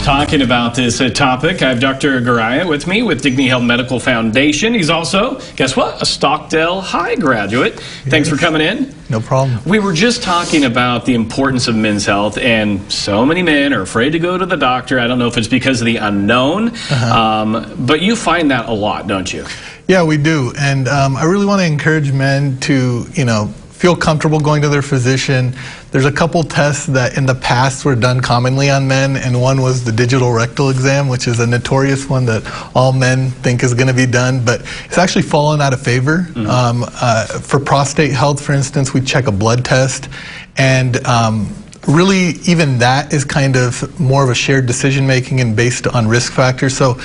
talking about this topic. I have Dr. Garaya with me with Dignity Health Medical Foundation. He's also, guess what, a Stockdale High graduate. Thanks for coming in. No problem. We were just talking about the importance of men's health, and so many men are afraid to go to the doctor. I don't know if it's because of the unknown, but you find that a lot, don't you? Yeah, we do. And I really want to encourage men to, feel comfortable going to their physician. There's a couple tests that in the past were done commonly on men, and one was the digital rectal exam, which is a notorious one that all men think is going to be done, but it's actually fallen out of favor. For prostate health, for instance, we check a blood test, and really even that is kind of more of a shared decision making and based on risk factors. So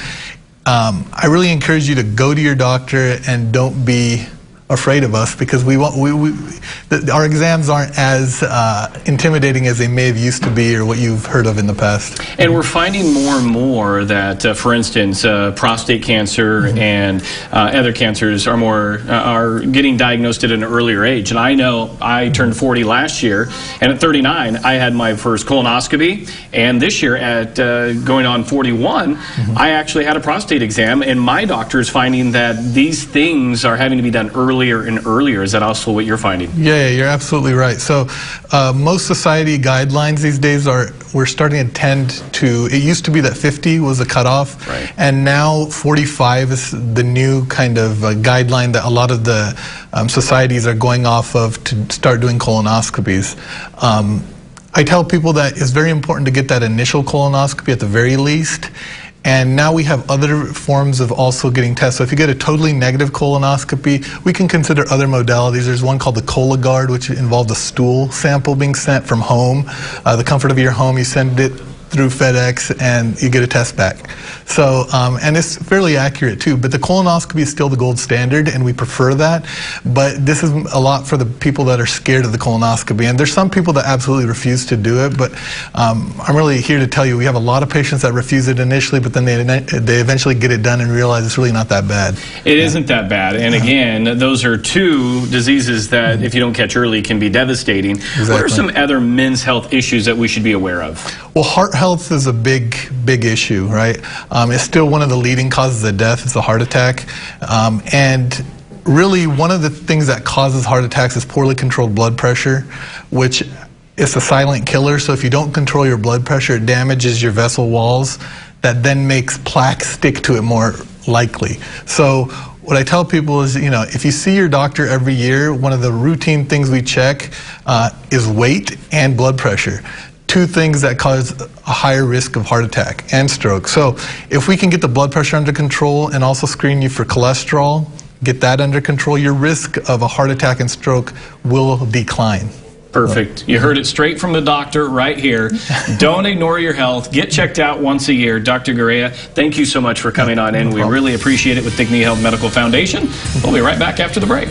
I really encourage you to go to your doctor and don't be afraid of us, because our exams aren't as intimidating as they may have used to be or what you've heard of in the past. And we're finding more and more that, for instance, prostate cancer and other cancers are getting diagnosed at an earlier age. And I know I turned 40 last year, and at 39 I had my first colonoscopy, and this year at going on 41 I actually had a prostate exam, and my doctor is finding that these things are having to be done earlier and earlier. Is that also what you're finding? Yeah, you're absolutely right. So most society guidelines these days we're starting to tend to, it used to be that 50 was a cutoff, right, and now 45 is the new kind of guideline that a lot of the societies are going off of to start doing colonoscopies. I tell people that it's very important to get that initial colonoscopy at the very least. And now we have other forms of also getting tests. So if you get a totally negative colonoscopy, we can consider other modalities. There's one called the Cologuard, which involves a stool sample being sent from home. The comfort of your home, you send it through FedEx and you get a test back. So, and it's fairly accurate too, but the colonoscopy is still the gold standard and we prefer that. But this is a lot for the people that are scared of the colonoscopy. And there's some people that absolutely refuse to do it, but I'm really here to tell you we have a lot of patients that refuse it initially, but then they eventually get it done and realize it's really not that bad. It isn't that bad. And again, those are two diseases that if you don't catch early can be devastating. Exactly. What are some other men's health issues that we should be aware of? Well, heart health is a big issue, right? It's still one of the leading causes of death. It's a heart attack. And really one of the things that causes heart attacks is poorly controlled blood pressure, which is a silent killer. So if you don't control your blood pressure, it damages your vessel walls. That then makes plaque stick to it more likely. So what I tell people is, if you see your doctor every year, one of the routine things we check is weight and blood pressure. Two things that cause a higher risk of heart attack and stroke. So if we can get the blood pressure under control and also screen you for cholesterol, get that under control, your risk of a heart attack and stroke will decline. Perfect. You heard it straight from the doctor right here. Don't ignore your health. Get checked out once a year. Dr. Garaya, thank you so much for coming on in. We really appreciate it with Dignity Health Medical Foundation. We'll be right back after the break.